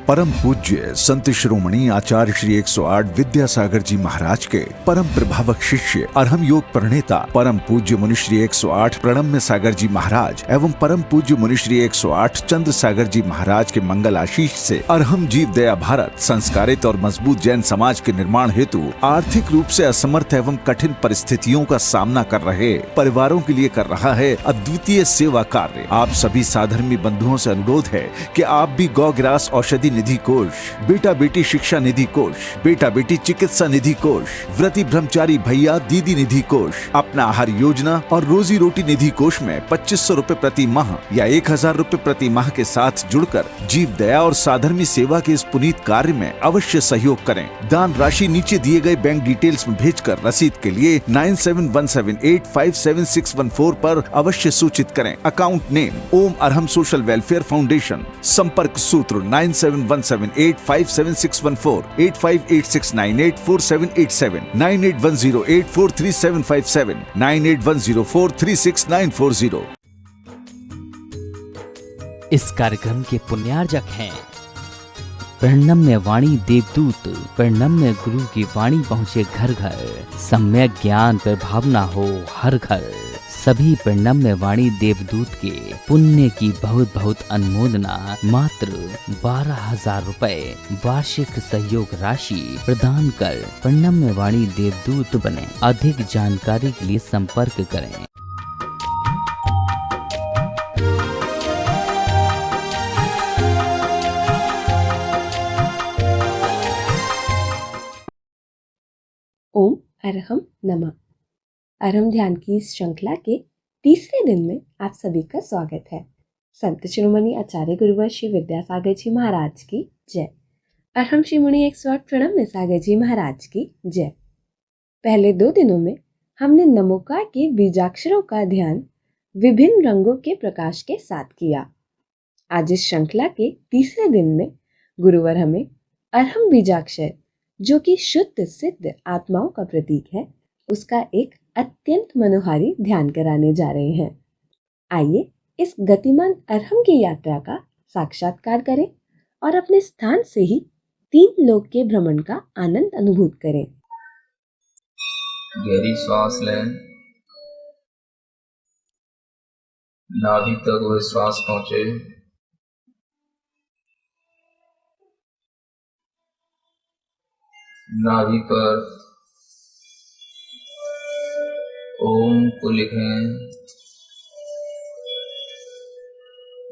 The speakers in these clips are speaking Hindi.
परम पूज्य संत शिरोमणि आचार्य श्री 108 विद्यासागर जी महाराज के परम प्रभावक शिष्य अरहम योग प्रणेता परम पूज्य मुनि श्री 108 प्रणम्य सागर जी महाराज एवं परम पूज्य मुनि श्री 108 चंद्र सागर जी महाराज के मंगल आशीष से अरहम जीव दया भारत संस्कारित और मजबूत जैन समाज के निर्माण हेतु आर्थिक रूप से असमर्थ एवं कठिन परिस्थितियों का सामना कर रहे परिवारों के लिए कर रहा है अद्वितीय सेवा कार्य। आप सभी साधर्मी बंधुओं से अनुरोध है कि आप भी गौ ग्रास औषधि निधि कोष, बेटा बेटी शिक्षा निधि कोष, बेटा बेटी चिकित्सा निधि कोष, व्रती ब्रह्मचारी भैया दीदी निधि कोष, अपना आहार योजना और रोजी रोटी निधि कोष में 2500 रूपए प्रति माह या 1000 रूपए प्रति माह के साथ जुड़कर जीव दया और साधर्मी सेवा के इस पुनीत कार्य में अवश्य सहयोग करें। दान राशि नीचे दिए गए बैंक डिटेल्स में भेजकर रसीद के लिए 9717857614 पर अवश्य सूचित करें। अकाउंट नेम ओम अरहम सोशल वेलफेयर फाउंडेशन। संपर्क सूत्र 9717857614, 8586984787, 9810843757, 9810436940। इस कार्यक्रम के पुण्यार्जक हैं प्रणम्य वाणी देवदूत। प्रणम्य गुरु की वाणी पहुँचे घर घर, सम्यक ज्ञान पर भावना हो हर घर। सभी प्रणम्य वाणी देवदूत के पुण्य की बहुत बहुत अनुमोदना मात्र 12,000 रुपए वार्षिक सहयोग राशि प्रदान कर प्रणम्य वाणी देवदूत बने। अधिक जानकारी के लिए संपर्क करें। ओम अरहम नमः। अरहम ध्यान की इस श्रृंखला के तीसरे दिन में आप सभी का स्वागत है। संत शिरोमणि आचार्य गुरुवर श्री विद्यासागर जी महाराज की जय। अरहम श्री मुनि 108 प्रणम्य सागर जी महाराज की जय। पहले 2 दिनों में हमने नमोकार के बीजाक्षरों का ध्यान विभिन्न रंगों के प्रकाश के साथ किया। आज इस श्रृंखला के तीसरे दिन में गुरुवर हमें अरहम बीजाक्षर, जो कि शुद्ध सिद्ध आत्माओं का प्रतीक है, उसका एक अत्यंत मनोहारी ध्यान कराने जा रहे हैं। आइए इस गतिमान अरहम की यात्रा का साक्षात्कार करें और अपने स्थान से ही 3 लोक के भ्रमण का आनंद अनुभूत करें। गहरी सांस लें, नाभि तक वह श्वास पहुंचे। नाभि पर ओम को लिखें।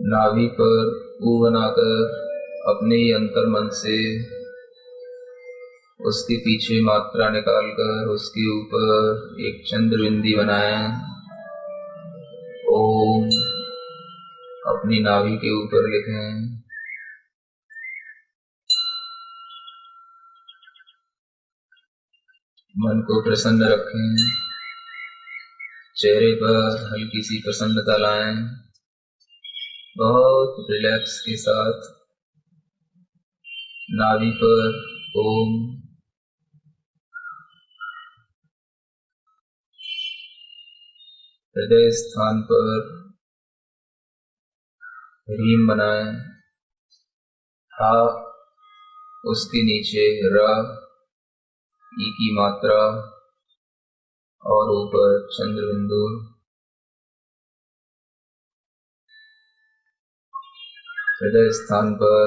नाभि पर ऊ बनाकर अपने ही अंतर मन से उसके पीछे मात्रा निकालकर उसके ऊपर एक चंद्र बिंदी बनाएं। ओम अपनी नाभि के ऊपर लिखें। मन को प्रसन्न रखें, चेहरे पर हल्की सी प्रसन्नता लाएं। बहुत रिलैक्स के साथ नाभि पर ओम, हृदय स्थान पर ह्रीम बनाएं। हा, उसके नीचे रा, ई की मात्रा और ऊपर चंद्र बिंदु। हृदय स्थान पर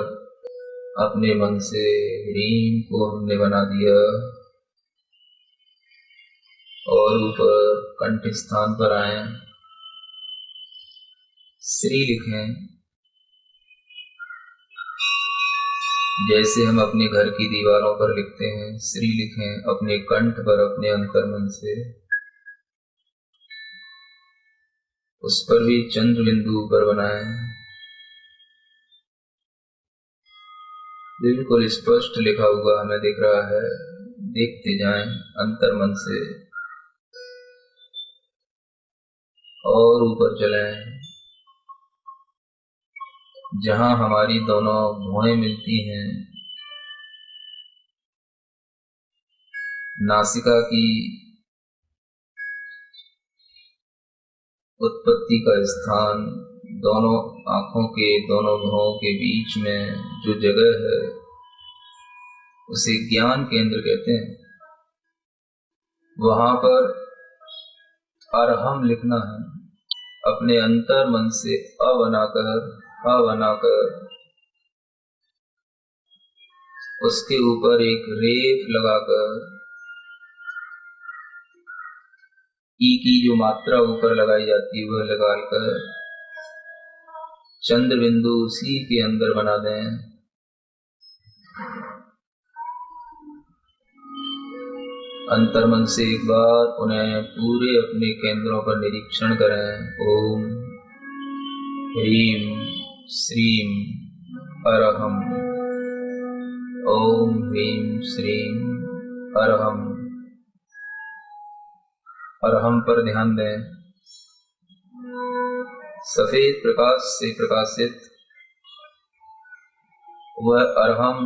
अपने मन से ह्रीम को हमने बना दिया और ऊपर कंठ स्थान पर आए, श्री लिखें। जैसे हम अपने घर की दीवारों पर लिखते हैं, श्री लिखें अपने कंठ पर अपने अंतर्मन से। उस पर भी चंद्र बिंदु ऊपर बनाएं। बिल्कुल स्पष्ट लिखा हुआ हमें दिख रहा है, देखते जाएं अंतर्मन से और ऊपर चलें। जहां हमारी दोनों भुएं मिलती हैं, नासिका की उत्पत्ति का स्थान दोनों आँखों के दोनों भुवों के बीच में जो जगह है उसे ज्ञान केंद्र कहते हैं। वहां पर अरहम लिखना है। अपने अंतर मन से अ बनाकर उसके ऊपर एक रेख लगाकर ई की जो मात्रा ऊपर लगाई जाती है वह लगाकर चंद्र बिंदु उसी के अंदर बना दें। अंतर्मन से एक बार उन्हें पूरे अपने केंद्रों पर निरीक्षण करें। ओम ह्रीम श्रीम अरहम। ओम ह्रीम श्रीम अरहम। अरहम पर ध्यान दें। सफेद प्रकाश से प्रकाशित वह अरहम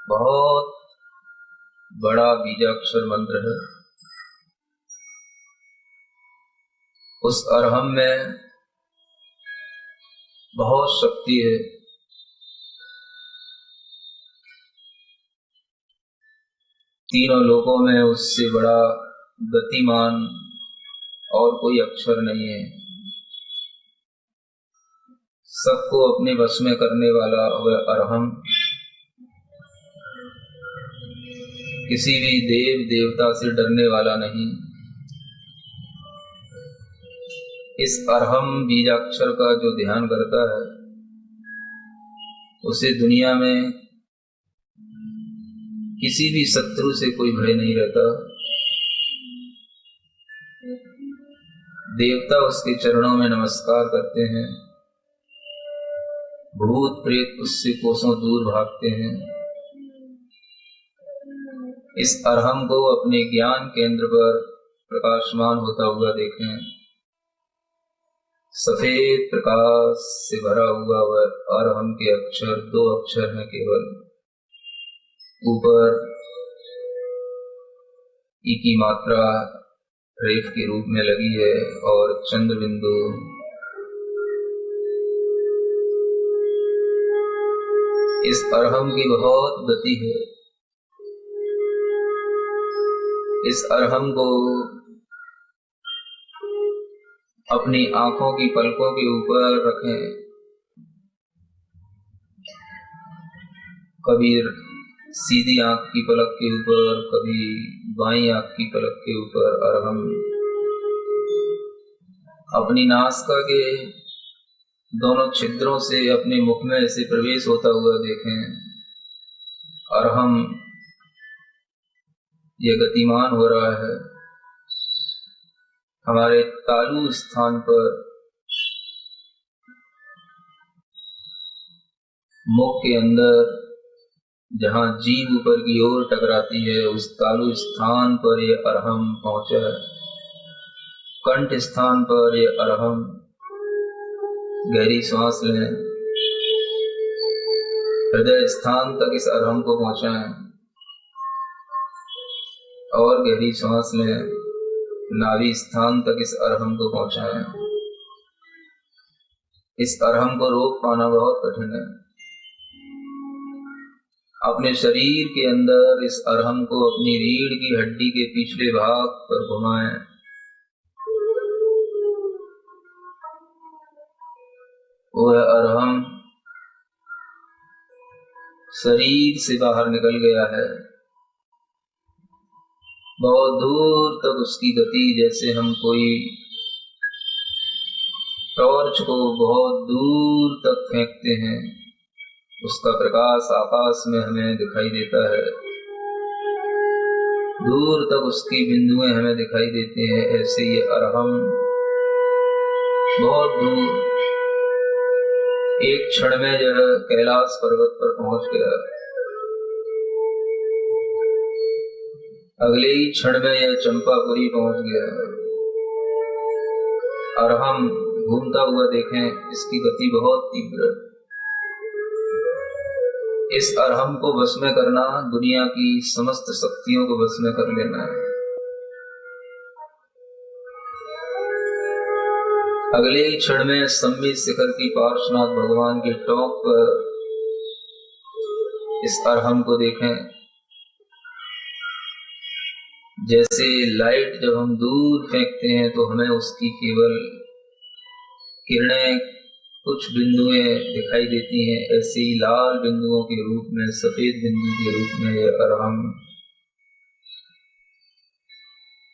बहुत बड़ा बीजाक्षर मंत्र है। उस अरहम में बहुत शक्ति है। तीनों लोकों में उससे बड़ा गतिमान और कोई अक्षर नहीं है। सबको अपने वश में करने वाला वह अरहम किसी भी देव देवता से डरने वाला नहीं। इस अरहम बीजाक्षर का जो ध्यान करता है उसे दुनिया में किसी भी शत्रु से कोई भय नहीं रहता। देवता उसके चरणों में नमस्कार करते हैं। भूत प्रेत उससे कोसों दूर भागते हैं। इस अरहम को अपने ज्ञान केंद्र पर प्रकाशमान होता हुआ देखें। सफेद प्रकाश से भरा हुआ वह अरहम के अक्षर 2 अक्षर हैं केवल। ऊपर ई की मात्रा रेख के रूप में लगी है और चंद्र बिंदु इस अरहम की बहुत गति है। इस अरहम को अपनी आंखों की पलकों के ऊपर रखें। कभी सीधी आंख की पलक के ऊपर, कभी बाईं आंख की पलक के ऊपर अरहम अपनी नासिका के दोनों छिद्रों से अपने मुख में ऐसे प्रवेश होता हुआ देखें। अरहम यह गतिमान हो रहा है। हमारे तालु स्थान पर मुख के अंदर जहाँ जीभ ऊपर की ओर टकराती है उस तालु स्थान पर ये अरहम पहुंचा है। कंठ स्थान पर ये अरहम। गहरी सांस लें। हृदय स्थान तक इस अरहम को पहुंचाएं और गहरी सांस लें। नाभि स्थान तक इस अरहम को पहुंचाएं। इस अरहम को रोक पाना बहुत कठिन है। अपने शरीर के अंदर इस अरहम को अपनी रीढ़ की हड्डी के पिछले भाग पर घुमाएं। वह अरहम शरीर से बाहर निकल गया है। बहुत दूर तक उसकी गति, जैसे हम कोई टॉर्च को बहुत दूर तक फेंकते हैं, उसका प्रकाश आकाश में हमें दिखाई देता है। दूर तक उसकी बिंदुएं हमें दिखाई देते हैं। ऐसे ये अरहम बहुत दूर एक क्षण में जो है कैलाश पर्वत पर पहुंच गया। अगले ही क्षण में यह चंपापुरी पहुंच गया। अरहम घूमता हुआ देखें, इसकी गति बहुत तीव्र। इस अरहम को वश में करना दुनिया की समस्त शक्तियों को वश में कर लेना है। अगले ही क्षण में सम्मित शिखर की पार्श्वनाथ भगवान के टॉप पर इस अरहम को देखें। जैसे लाइट जब हम दूर फेंकते हैं तो हमें उसकी केवल किरणें कुछ बिंदुएं दिखाई देती हैं, ऐसे ही लाल बिंदुओं के रूप में, सफेद बिंदु के रूप में यह अरहम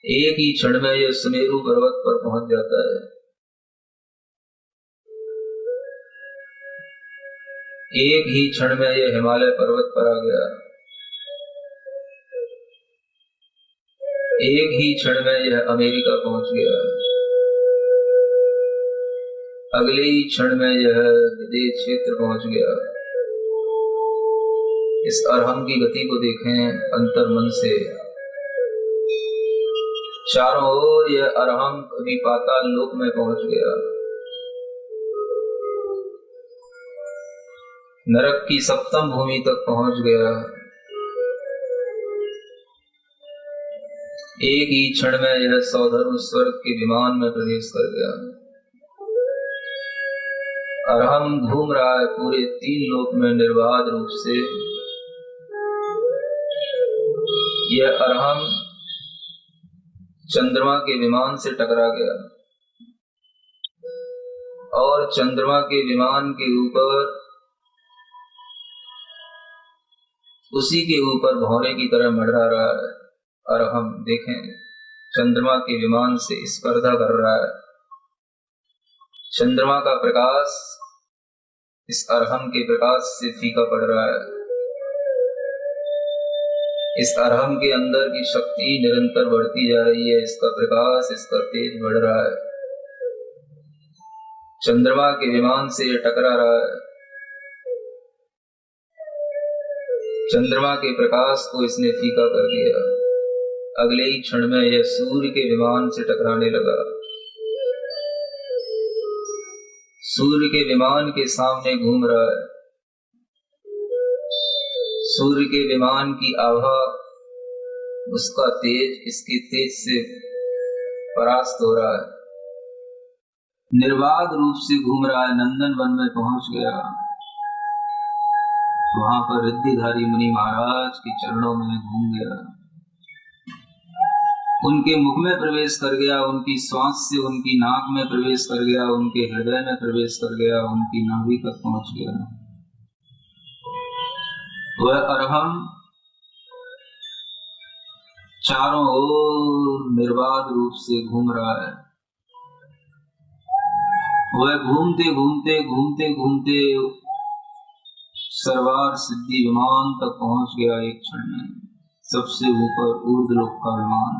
एक ही क्षण में यह सुमेरु पर्वत पर पहुंच जाता है। एक ही क्षण में यह हिमालय पर्वत पर आ गया। एक ही क्षण में यह अमेरिका पहुंच गया। अगले ही क्षण में यह विदेश क्षेत्र पहुंच गया। इस अरहम की गति को देखें अंतर्मन से। चारों ओर यह अरहम कभी पाताल लोक में पहुंच गया, नरक की सप्तम भूमि तक पहुंच गया। एक ही क्षण में यह सौधर्म स्वर्ग के विमान में प्रवेश कर गया। अरहम घूम रहा है पूरे 3 लोक में निर्बाध रूप से। यह अरहम चंद्रमा के विमान से टकरा गया और चंद्रमा के विमान के ऊपर, उसी के ऊपर भौरे की तरह मंडरा रहा है। अरहम देखें, चंद्रमा के विमान से स्पर्धा कर रहा है। चंद्रमा का प्रकाश इस अरहम के प्रकाश से फीका पड़ रहा है। इस अरहम के अंदर की शक्ति निरंतर बढ़ती जा रही है। इसका प्रकाश, इसका तेज बढ़ रहा है। चंद्रमा के विमान से यह टकरा रहा है। चंद्रमा के प्रकाश को इसने फीका कर दिया। अगले ही क्षण में यह सूर्य के विमान से टकराने लगा। सूर्य के विमान के सामने घूम रहा है। सूर्य के विमान की आभा, उसका तेज इसके तेज से परास्त हो रहा है। निर्बाध रूप से घूम रहा है। नंदन वन में पहुंच गया। वहां पर रिद्धिधारी मुनि महाराज के चरणों में घूम गया। उनके मुख में प्रवेश कर गया। उनकी श्वास से उनकी नाक में प्रवेश कर गया। उनके हृदय में प्रवेश कर गया। उनकी नाभि तक पहुंच गया। वह अरहम चारों ओर निर्बाध रूप से घूम रहा है। वह घूमते घूमते घूमते घूमते सर्वार सिद्धि विमान तक पहुंच गया। एक क्षण में सबसे ऊपर ऊर्ध्वलोक का विमान,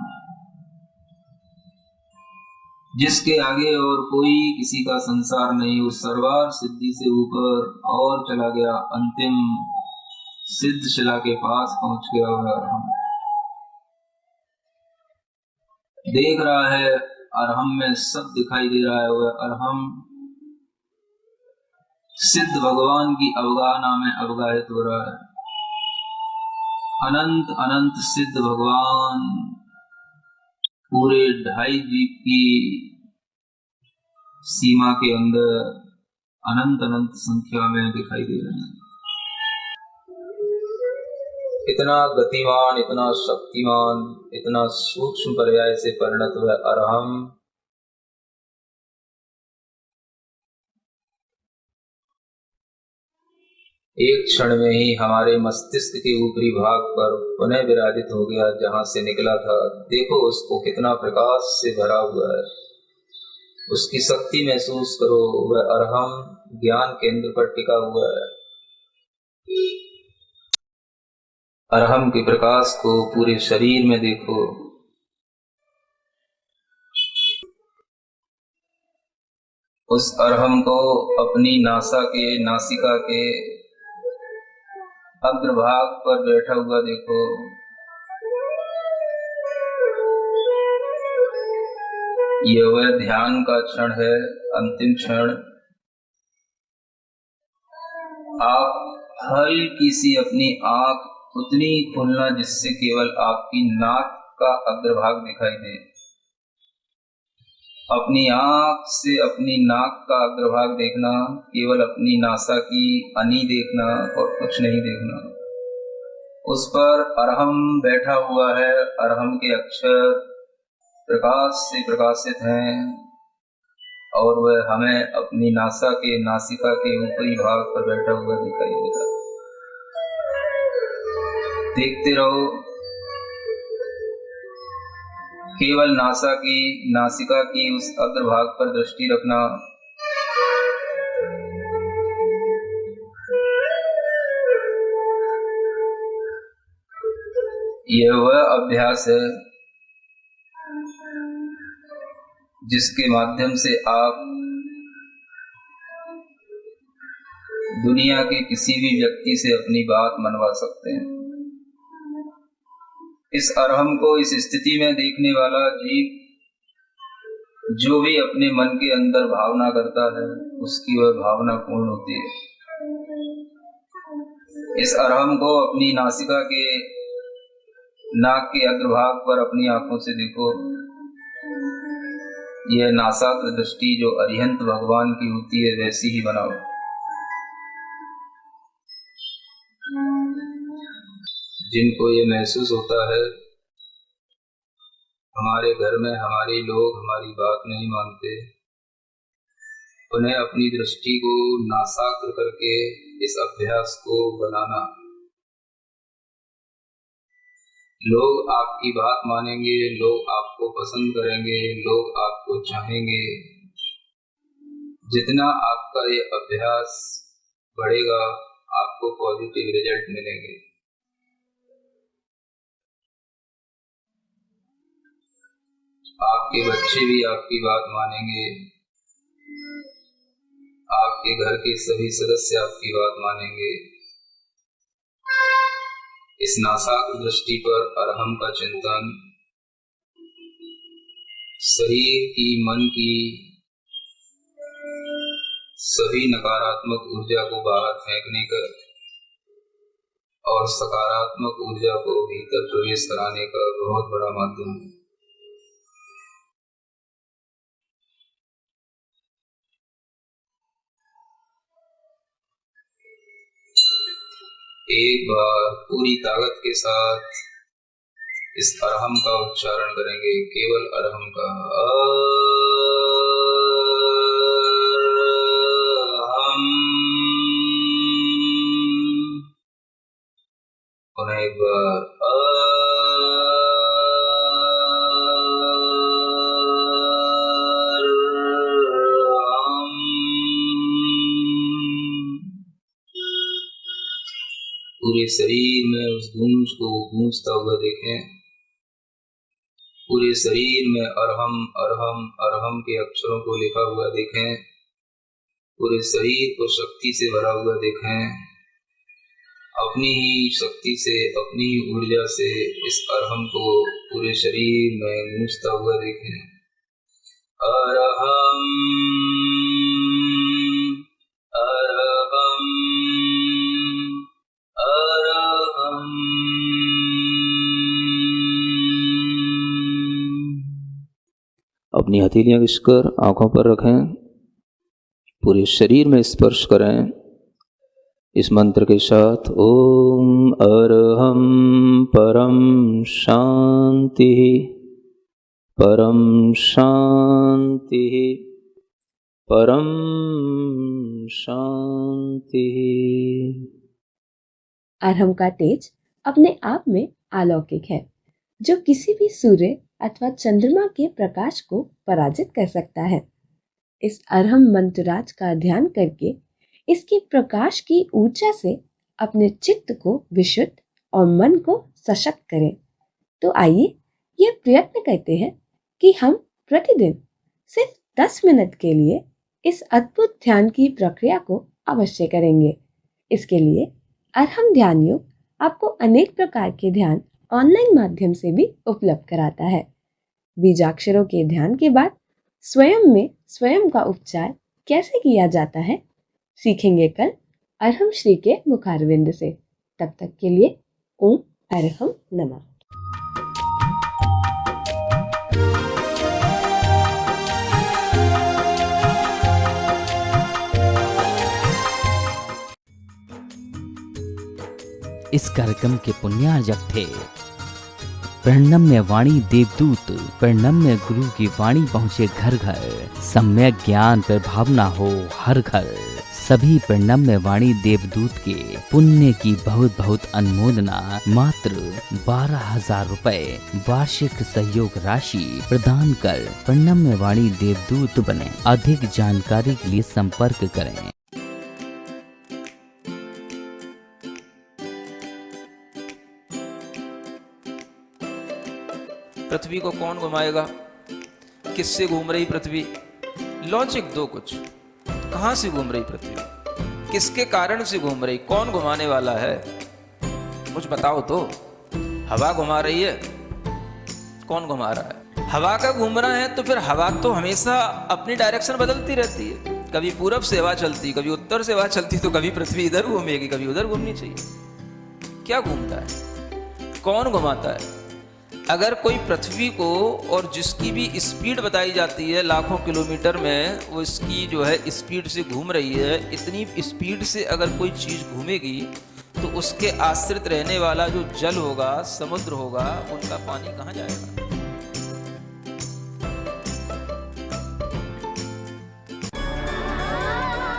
जिसके आगे और कोई किसी का संसार नहीं। उस सर्वार सिद्धि से ऊपर और चला गया। अंतिम सिद्ध शिला के पास पहुंच गया। वह अरहम देख रहा है। अरहम में सब दिखाई दे रहा है। वह अरहम सिद्ध भगवान की अवगाहना में अवगाहित हो रहा है। अनंत अनंत सिद्ध भगवान पूरे 2.5 द्वीप की सीमा के अंदर अनंत अनंत संख्या में दिखाई दे रहे हैं। इतना गतिमान, इतना शक्तिमान, इतना सूक्ष्म पर्याय से परिणत हुआ अरहम एक क्षण में ही हमारे मस्तिष्क के ऊपरी भाग पर पुनः विराजित हो गया, जहां से निकला था। देखो उसको कितना प्रकाश से भरा हुआ है। उसकी शक्ति महसूस करो। वह अरहम ज्ञान केंद्र पर टिका हुआ है। अरहम के प्रकाश को पूरे शरीर में देखो। उस अरहम को अपनी नासिका के अग्रभाग पर बैठा हुआ देखो। यह वह ध्यान का क्षण है, अंतिम क्षण। आप हल्की सी अपनी आंख उतनी खोलना जिससे केवल आपकी नाक का अग्रभाग दिखाई दे, अपनी आँख से अपनी नाक का अग्रभाग देखना, केवल अपनी नासा की अनी देखना और कुछ नहीं देखना। उस पर अरहम बैठा हुआ है। अरहम के अक्षर प्रकाश से प्रकाशित हैं और वह हमें अपनी नासा के नासिका के ऊपरी भाग पर बैठा हुआ दिखाई देता है। देखते रहो, केवल नासा की नासिका की उस अग्रभाग पर दृष्टि रखना। यह वह अभ्यास है जिसके माध्यम से आप दुनिया के किसी भी व्यक्ति से अपनी बात मनवा सकते हैं। इस अरहम को इस स्थिति में देखने वाला जीव जो भी अपने मन के अंदर भावना करता है उसकी वह भावना पूर्ण होती है। इस अरहम को अपनी नासिका के नाक के अग्रभाग पर अपनी आंखों से देखो। यह नासाग्र दृष्टि जो अरिहंत भगवान की होती है वैसी ही बनाओ। जिनको ये महसूस होता है हमारे घर में हमारे लोग हमारी बात नहीं मानते, उन्हें अपनी दृष्टि को नासाग्र करके इस अभ्यास को बनाना। लोग आपकी बात मानेंगे, लोग आपको पसंद करेंगे, लोग आपको चाहेंगे। जितना आपका ये अभ्यास बढ़ेगा आपको पॉजिटिव रिजल्ट मिलेंगे। आपके बच्चे भी आपकी बात मानेंगे, आपके घर के सभी सदस्य आपकी बात मानेंगे। इस नासाग्र दृष्टि पर अरहम का चिंतन शरीर की, मन की सभी नकारात्मक ऊर्जा को बाहर फेंकने का और सकारात्मक ऊर्जा को भीतर प्रवेश कराने का बहुत बड़ा माध्यम है। एक बार पूरी ताकत के साथ इस अरहम का उच्चारण करेंगे, केवल अरहम का अरहम। और एक बार पूरे शरीर में उस गूंज को गूंजता हुआ देखें। पूरे शरीर में अरहम अरहम अरहम के अक्षरों को लिखा हुआ देखें। पूरे शरीर को शक्ति से भरा हुआ देखें। अपनी ही शक्ति से, अपनी ही ऊर्जा से इस अरहम को पूरे शरीर में गूंजता हुआ देखें। अरहम अरहम अरहम। अपनी हथेलियां घिसकर आंखों पर रखें। पूरे शरीर में स्पर्श करें इस मंत्र के साथ। ओम अरहम परम शांति परम शांति परम शांति। अरहम का तेज अपने आप में अलौकिक है, जो किसी भी सूर्य अथवा चंद्रमा के प्रकाश को पराजित कर सकता है। इस अरहम मंत्रराज का ध्यान करके इसके प्रकाश की ऊर्जा से अपने चित्त को विशुद्ध और मन को सशक्त करें। तो आइए यह प्रयत्न करते हैं कि हम प्रतिदिन सिर्फ 10 मिनट के लिए इस अद्भुत ध्यान की प्रक्रिया को अवश्य करेंगे। इसके लिए अरहम ध्यान योग आपको अनेक प्रकार के ध्यान ऑनलाइन माध्यम से भी उपलब्ध कराता है। बीजाक्षरों के ध्यान के बाद स्वयं में स्वयं का उपचार कैसे किया जाता है सीखेंगे कल अरहम श्री के मुखारविंद से। तब तक के लिए ओम अरहम नमः। इस कार्यक्रम के पुण्यार्जक थे। प्रणम्य वाणी देवदूत, प्रणम्य गुरु की वाणी पहुँचे घर घर, सम्यक ज्ञान पर भावना हो हर घर। सभी प्रणम्य वाणी देवदूत के पुण्य की बहुत बहुत अनुमोदना मात्र 12,000 रुपए वार्षिक सहयोग राशि प्रदान कर प्रणम्य वाणी देवदूत बने। अधिक जानकारी के लिए संपर्क करें। पृथ्वी को कौन घुमाएगा? किससे घूम रही पृथ्वी? लॉजिक दो कुछ। कहां से घूम रही पृथ्वी? किसके कारण से घूम रही? कौन घुमाने वाला है? कुछ बताओ तो। हवा घुमा रही है? कौन घुमा रहा है? हवा का घूमना है तो फिर हवा तो हमेशा अपनी डायरेक्शन बदलती रहती है। कभी पूरब से हवा चलती, कभी उत्तर से हवा चलती, तो कभी पृथ्वी इधर घूमेगी, कभी उधर घूमनी चाहिए। क्या घूमता है? कौन घुमाता है? अगर कोई पृथ्वी को, और जिसकी भी स्पीड बताई जाती है लाखों किलोमीटर में, वो इसकी जो है स्पीड से घूम रही है, इतनी स्पीड से अगर कोई चीज़ घूमेगी तो उसके आश्रित रहने वाला जो जल होगा, समुद्र होगा, उनका पानी कहाँ जाएगा?